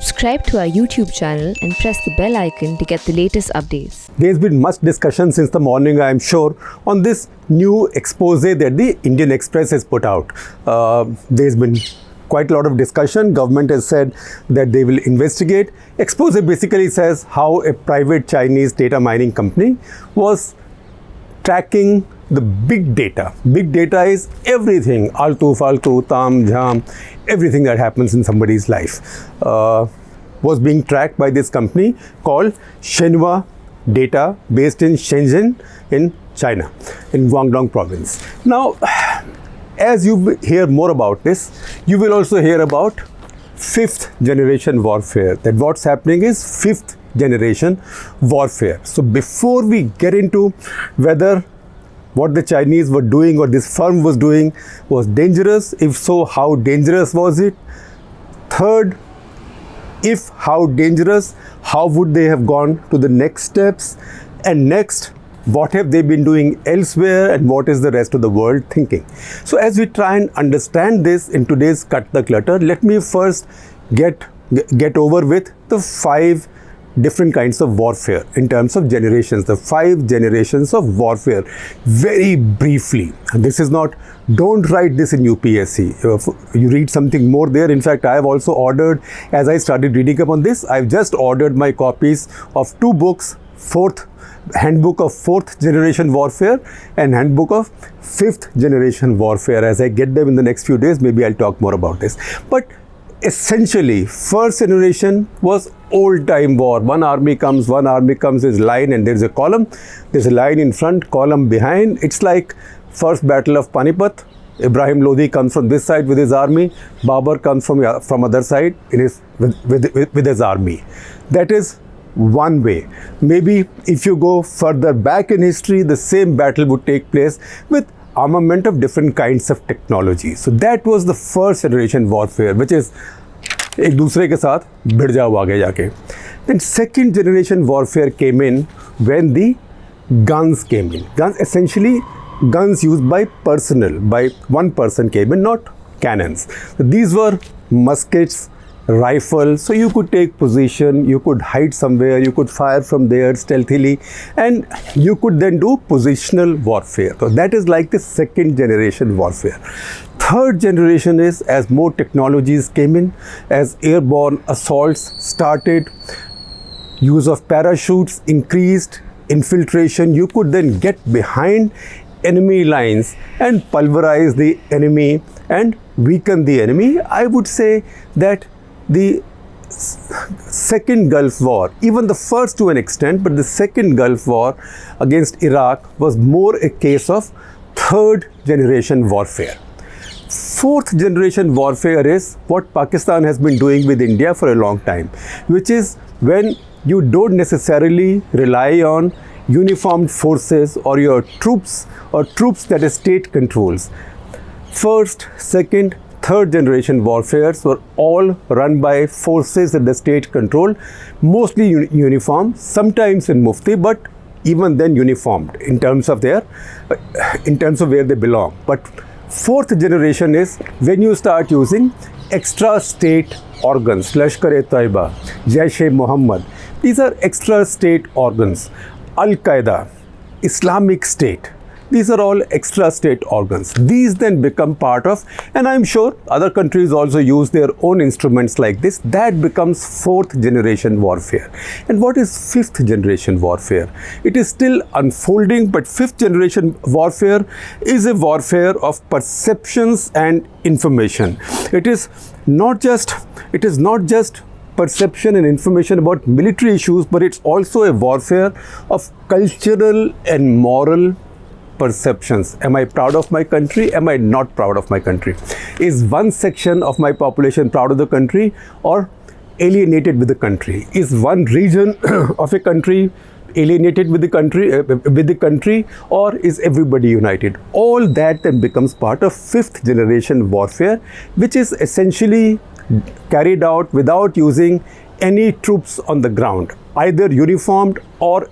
Subscribe to our YouTube channel and press the bell icon to get the latest updates. There's been much discussion since the morning, I am sure, on this new expose that the Indian Express has put out. There's been quite a lot of discussion. Government has said that they will investigate. Expose basically says how a private Chinese data mining company was tracking the big data. Big data is everything, altu, faltu, tam, jham, everything that happens in somebody's life was being tracked by this company called Shenhua Data, based in Shenzhen in China, in Guangdong province. Now, as you hear more about this, you will also hear about fifth generation warfare. That what's happening is fifth generation warfare. So before we get into whether what the Chinese were doing or this firm was doing was dangerous, if so, how dangerous was it? Third, if how dangerous, how would they have gone to the next steps? And next, what have they been doing elsewhere and what is the rest of the world thinking? So as we try and understand this in today's Cut the Clutter, let me first get over with the 5 different kinds of warfare in terms of generations, the 5 generations of warfare. Very briefly, and this is not, don't write this in UPSC. You read something more there. In fact, I have also ordered, as I started reading up on this, I've just ordered my copies of 2 books, Handbook of 4th Generation Warfare and Handbook of 5th Generation Warfare. As I get them in the next few days, maybe I'll talk more about this. But essentially, first generation was old-time war. One army comes, there's line and there's a column. There's a line in front, column behind. It's like first battle of Panipat. Ibrahim Lodi comes from this side with his army. Babur comes from other side with his army. That is one way. Maybe if you go further back in history, the same battle would take place with armament of different kinds of technology. So that was the first generation warfare, which is एक दूसरे के साथ भिड़ जाओ आगे जाके. Then second generation warfare came in when the guns came in. Guns, essentially guns used by personnel, by one person came in, not cannons. So these were muskets, rifle, so you could take position, you could hide somewhere, you could fire from there stealthily, and you could then do positional warfare. So that is like the second generation warfare. Third generation is as more technologies came in, as airborne assaults started, use of parachutes increased, infiltration, you could then get behind enemy lines and pulverize the enemy and weaken the enemy. I would say that the second Gulf War, even the first to an extent, but the second Gulf War against Iraq was more a case of third generation warfare. Fourth generation warfare is what Pakistan has been doing with India for a long time, which is when you don't necessarily rely on uniformed forces or your troops or troops that a state controls. First, second, third generation warfares were all run by forces that the state controlled, mostly uniform, sometimes in mufti, but even then uniformed in terms of where they belong. But fourth generation is when you start using extra state organs, Lashkar-e-Taiba, Jaish-e-Mohammed. These are extra state organs. Al-Qaeda, Islamic State. These are all extra state organs. These then become part of, and I'm sure other countries also use their own instruments like this. That becomes fourth generation warfare. And what is fifth generation warfare? It is still unfolding, but fifth generation warfare is a warfare of perceptions and information. It is not just perception and information about military issues, but it's also a warfare of cultural and moral perceptions. Am I proud of my country? Am I not proud of my country? Is one section of my population proud of the country or alienated with the country? Is one region of a country alienated with the country, or is everybody united? All that then becomes part of fifth generation warfare, which is essentially carried out without using any troops on the ground, either uniformed or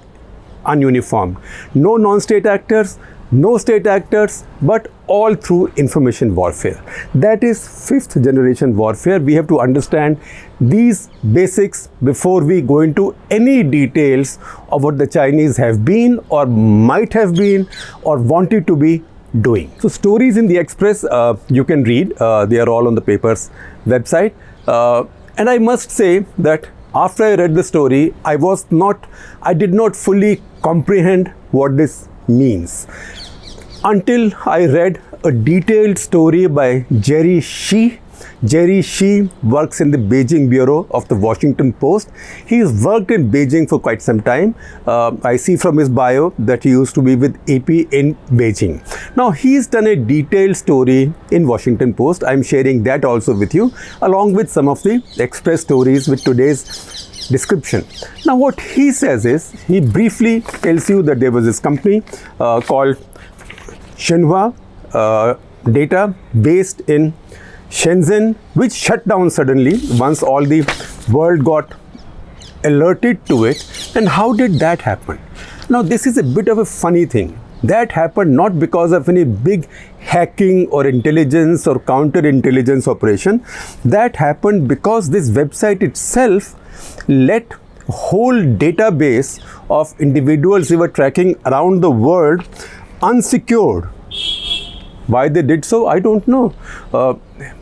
ununiformed. No non-state actors, no state actors, but all through information warfare. That is fifth generation warfare. We have to understand these basics before we go into any details of what the Chinese have been or might have been or wanted to be doing. So stories in the Express you can read. They are all on the paper's website. And I must say that after I read the story, I did not fully comprehend what this means until I read a detailed story by Jerry Shi. Jerry Shi works in the Beijing bureau of the Washington Post. He has worked in Beijing for quite some time. I see from his bio that he used to be with AP in Beijing. Now he's done a detailed story in Washington Post. I'm sharing that also with you, along with some of the Express stories with today's description. Now what he says is, he briefly tells you that there was this company called Shenhua Data based in Shenzhen, which shut down suddenly once all the world got alerted to it. And how did that happen? Now this is a bit of a funny thing. That happened not because of any big hacking or intelligence or counterintelligence operation. That happened because this website itself let a whole database of individuals they were tracking around the world unsecured. Why they did so, I don't know.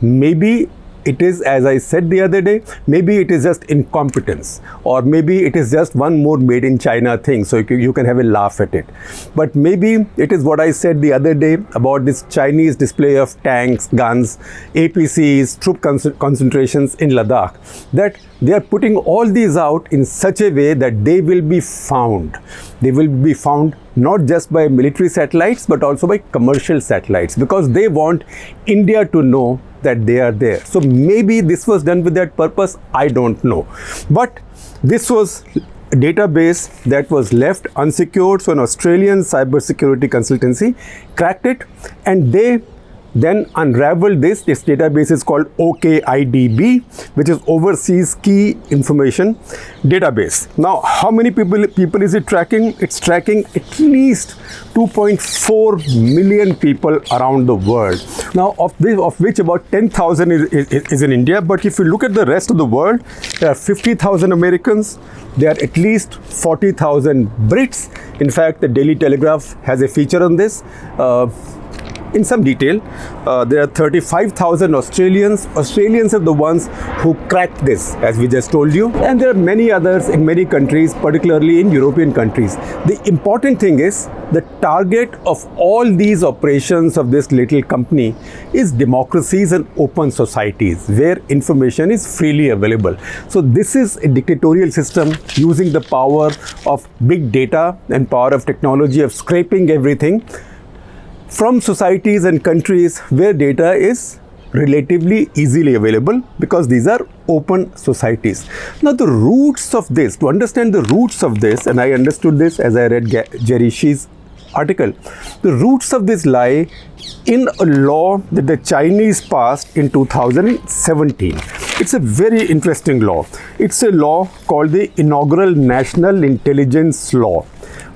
Maybe it is, as I said the other day, maybe it is just incompetence, or maybe it is just one more made in China thing, so you can have a laugh at it. But maybe it is what I said the other day about this Chinese display of tanks, guns, APCs, troop concentrations in Ladakh, that they are putting all these out in such a way that they will be found. They will be found not just by military satellites, but also by commercial satellites, because they want India to know that they are there. So maybe this was done with that purpose, I don't know. But this was a database that was left unsecured. So an Australian cybersecurity consultancy cracked it, and they then unraveled this. This database is called OKIDB, which is Overseas Key Information Database. Now, how many people is it tracking? It's tracking at least 2.4 million people around the world. Now, of which about 10,000 is in India. But if you look at the rest of the world, there are 50,000 Americans. There are at least 40,000 Brits. In fact, the Daily Telegraph has a feature on this. In some detail, there are 35,000 Australians. Australians are the ones who cracked this, as we just told you. And there are many others in many countries, particularly in European countries. The important thing is, the target of all these operations of this little company is democracies and open societies where information is freely available. So this is a dictatorial system using the power of big data and power of technology of scraping everything from societies and countries where data is relatively easily available, because these are open societies. Now the roots of this, to understand the roots of this, and I understood this as I read Jerry Shi's article, the roots of this lie in a law that the Chinese passed in 2017. It's a very interesting law. It's a law called the Inaugural National Intelligence Law.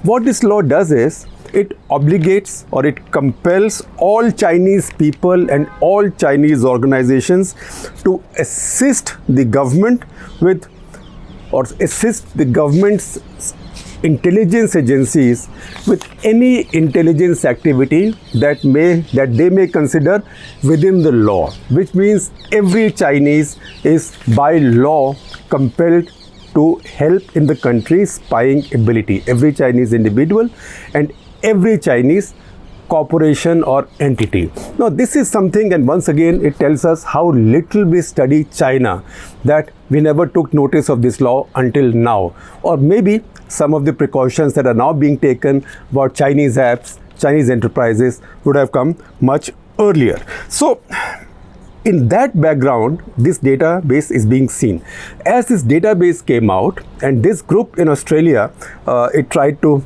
What this law does is, it obligates or it compels all Chinese people and all Chinese organizations to assist the government with, or assist the government's intelligence agencies with any intelligence activity that they may consider within the law, which means every Chinese is by law compelled to help in the country's spying ability. Every Chinese individual and every Chinese corporation or entity. Now this is something, and once again it tells us how little we study China, that we never took notice of this law until now. Or maybe some of the precautions that are now being taken about Chinese apps, Chinese enterprises would have come much earlier. So in that background, this database is being seen. As this database came out, and this group in Australia, it tried to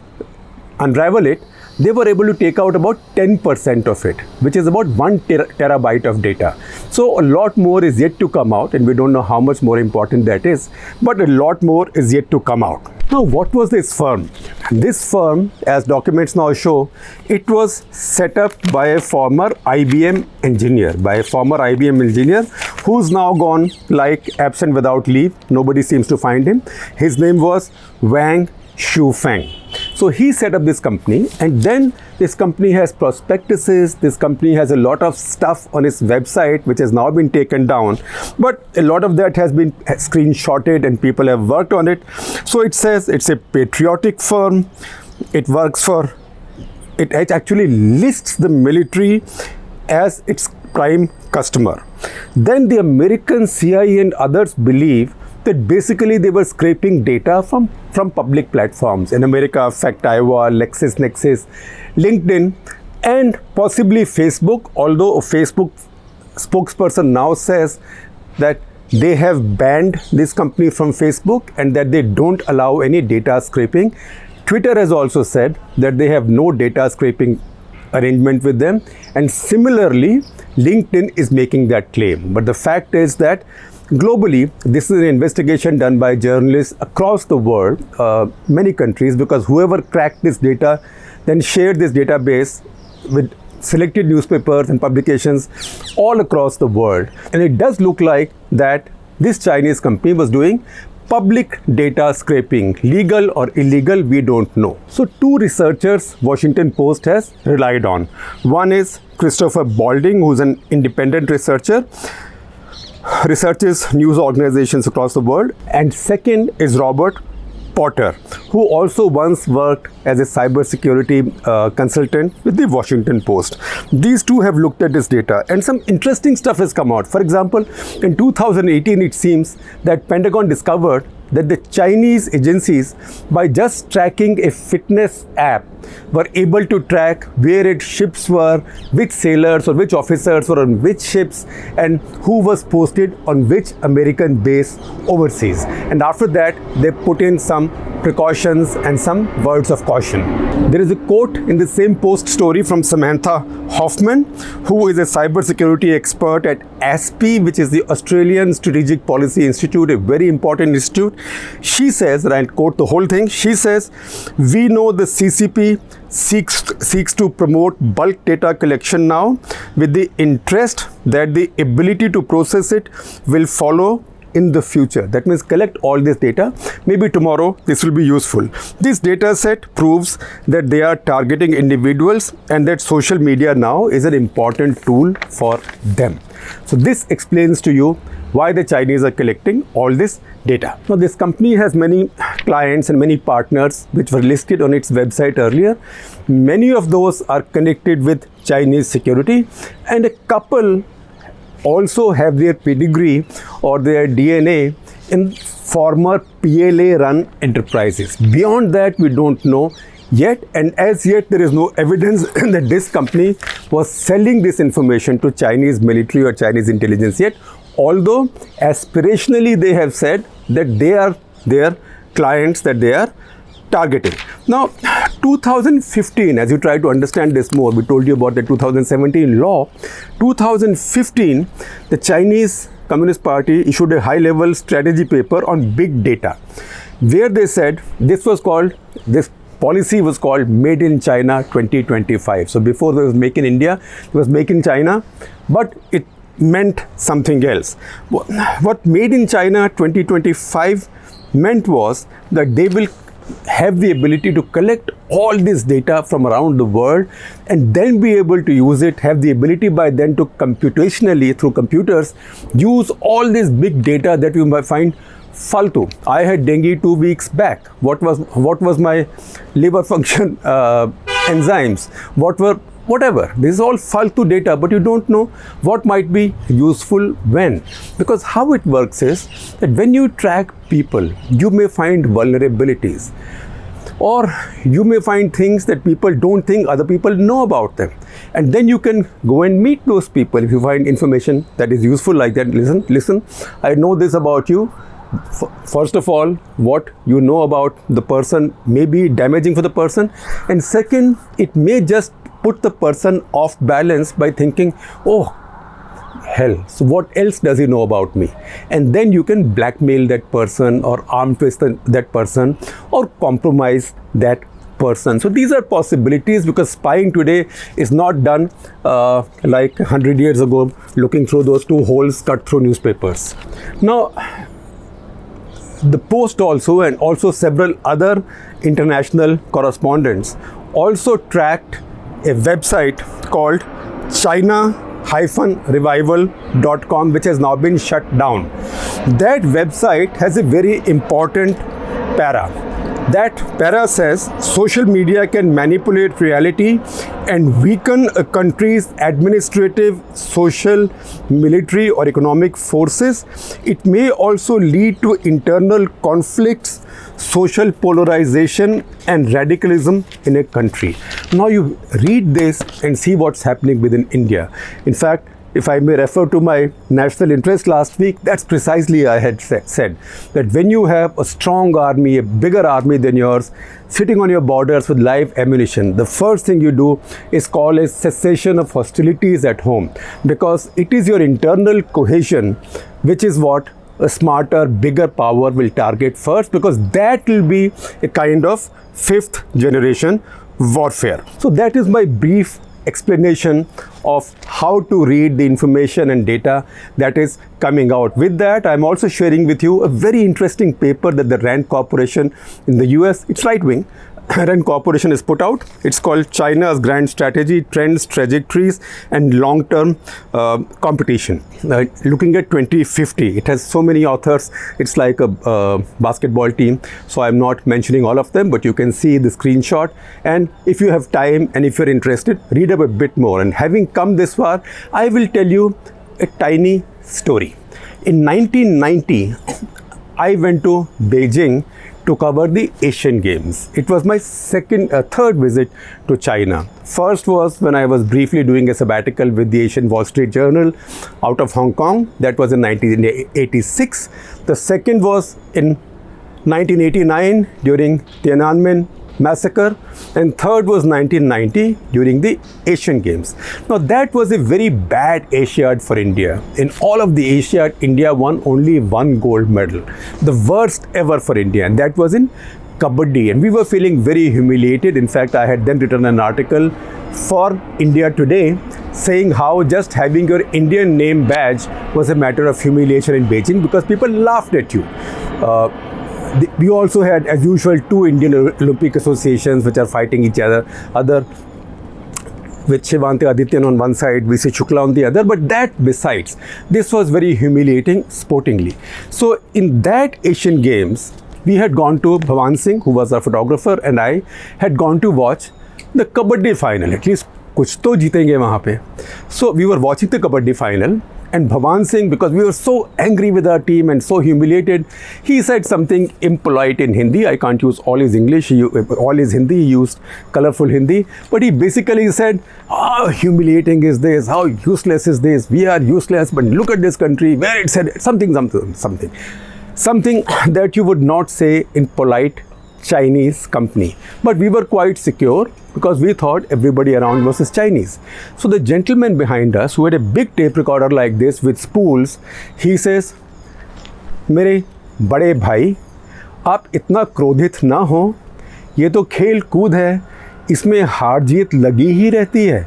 unravel it, they were able to take out about 10% of it, which is about 1 terabyte of data. So a lot more is yet to come out, and we don't know how much more important that is, but a lot more is yet to come out. Now, what was this firm? This firm, as documents now show, it was set up by a former IBM engineer, who's now gone like absent without leave. Nobody seems to find him. His name was Wang Shufeng. So he set up this company, and then this company has prospectuses, this company has a lot of stuff on its website which has now been taken down, but a lot of that has been screenshotted and people have worked on it. So it says it's a patriotic firm, it actually lists the military as its prime customer. Then the American CIA and others believe that basically they were scraping data from public platforms in America, Factiva, LexisNexis, LinkedIn, and possibly Facebook, although a Facebook spokesperson now says that they have banned this company from Facebook and that they don't allow any data scraping. Twitter has also said that they have no data scraping arrangement with them, and similarly LinkedIn is making that claim. But the fact is that globally, this is an investigation done by journalists across the world, many countries, because whoever cracked this data then shared this database with selected newspapers and publications all across the world. And it does look like that this Chinese company was doing public data scraping, legal or illegal, we don't know. So two researchers Washington Post has relied on. One is Christopher Balding, who's an independent researcher, researches news organizations across the world, and second is Robert Potter, who also once worked as a cybersecurity consultant with the Washington Post. These two have looked at this data, and some interesting stuff has come out. For example, in 2018, it seems that Pentagon discovered that the Chinese agencies, by just tracking a fitness app, were able to track where its ships were, which sailors or which officers were on which ships, and who was posted on which American base overseas. And after that, they put in some precautions and some words of caution. There is a quote in the same Post story from Samantha Hoffman, who is a cybersecurity expert at ASPI, which is the Australian Strategic Policy Institute, a very important institute. She says, and I'll quote the whole thing, she says, "We know the CCP seeks to promote bulk data collection now with the interest that the ability to process it will follow in the future." That means collect all this data. Maybe tomorrow this will be useful. This data set proves that they are targeting individuals and that social media now is an important tool for them. So this explains to you why the Chinese are collecting all this data. Now, this company has many clients and many partners which were listed on its website earlier. Many of those are connected with Chinese security, and a couple also have their pedigree or their DNA in former PLA-run enterprises. Beyond that, we don't know yet, and as yet there is no evidence that this company was selling this information to Chinese military or Chinese intelligence yet, although aspirationally they have said that they are their clients that they are targeting. Now, 2015, as you try to understand this more, we told you about the 2017 law. 2015, the Chinese Communist Party issued a high-level strategy paper on big data, where they said this policy was called Made in China 2025. So before there was Make in India, it was Make in China, but it meant something else. What Made in China 2025 meant was that they will have the ability to collect all this data from around the world and then be able to use it, have the ability by then to computationally, through computers, use all this big data that you might find faltu. I had dengue 2 weeks back. What was my liver function enzymes? Whatever. This is all faltu data, but you don't know what might be useful when. Because how it works is that when you track people, you may find vulnerabilities, or you may find things that people don't think other people know about them. And then you can go and meet those people if you find information that is useful like that. Listen, I know this about you. First of all, what you know about the person may be damaging for the person, and second, it may just put the person off balance by thinking, oh hell, so what else does he know about me? And then you can blackmail that person or arm twist that person or compromise that person. So these are possibilities, because spying today is not done like 100 years ago, looking through those two holes cut through newspapers. Now, the Post also, and also several other international correspondents, also tracked a website called China-revival.com, which has now been shut down. That website has a very important para. That para says social media can manipulate reality and weaken a country's administrative, social, military or economic forces. It may also lead to internal conflicts, social polarization and radicalism in a country. Now you read this and see what's happening within India. In fact, if I may refer to my national interest last week, that's precisely I had said that when you have a strong army, a bigger army than yours, sitting on your borders with live ammunition, the first thing you do is call a cessation of hostilities at home, because it is your internal cohesion which is what a smarter, bigger power will target first, because that will be a kind of fifth generation warfare. So that is my brief explanation of how to read the information and data that is coming out. With that, I'm also sharing with you a very interesting paper that the RAND Corporation in the US, it's right wing, RAND Corporation has put out. It's called China's Grand Strategy, Trends, Trajectories and Long-Term Competition. Looking at 2050, it has so many authors, it's like a basketball team. So I'm not mentioning all of them, but you can see the screenshot. And if you have time and if you're interested, read up a bit more. And having come this far, I will tell you a tiny story. In 1990, I went to Beijing to cover the Asian Games. It was my third visit to China. First was when I was briefly doing a sabbatical with the Asian Wall Street Journal out of Hong Kong. That was in 1986. The second was in 1989 during Tiananmen massacre, and third was 1990 during the Asian Games. Now that was a very bad Asiad for India. In all of the Asiad, India won only one gold medal, the worst ever for India, and that was in Kabaddi, and we were feeling very humiliated. In fact, I had then written an article for India Today saying how just having your Indian name badge was a matter of humiliation in Beijing, because people laughed at you. We also had, as usual, two Indian Olympic associations which are fighting each other, with Shivante Adityan on one side, VC Shukla on the other. But that besides, this was very humiliating sportingly. So in that Asian Games, we had gone to, Bhavan Singh, who was our photographer, and I had gone to watch the Kabaddi final. At least कुछ तो जीतेंगे वहाँ पे. So we were watching the Kabaddi final. And Bhavan Singh, because we were so angry with our team and so humiliated, he said something impolite in Hindi. I can't use all his English, all his Hindi, he used colorful Hindi. But he basically said, how humiliating is this? How useless is this? We are useless, but look at this country, where it said something that you would not say in polite Chinese company. But we were quite secure because we thought everybody around us is Chinese. So the gentleman behind us, who had a big tape recorder like this with spools, he says, मेरे बड़े भाई, आप इतना क्रोधित ना हो, ये तो खेल कूद है, इसमें हार जीत लगी ही रहती है.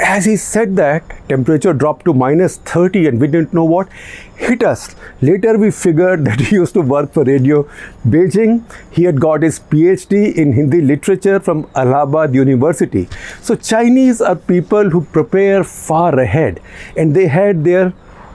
As he said that, temperature dropped to -30 and we didn't know what hit us. Later we figured that he used to work for Radio Beijing. He had got his PhD in Hindi literature from Allahabad University. So Chinese are people who prepare far ahead, and they had their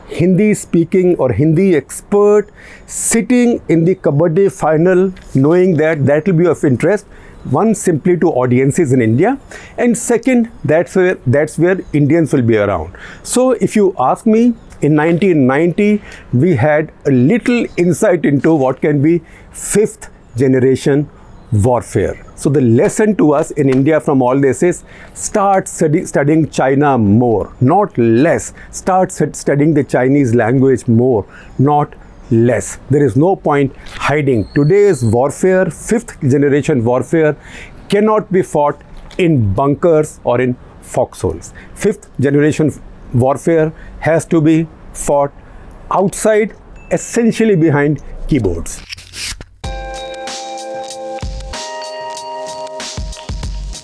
Hindi speaking or Hindi expert sitting in the Kabaddi final, knowing that that will be of interest. One, simply to audiences in India, and second, that's where Indians will be around. So if you ask me, in 1990 we had a little insight into what can be fifth generation warfare. So the lesson to us in India from all this is start studying China more, not less. Start studying the Chinese language more, not less. There is no point hiding. Today's warfare, fifth generation warfare, cannot be fought in bunkers or in foxholes. Fifth generation warfare has to be fought outside, essentially behind keyboards.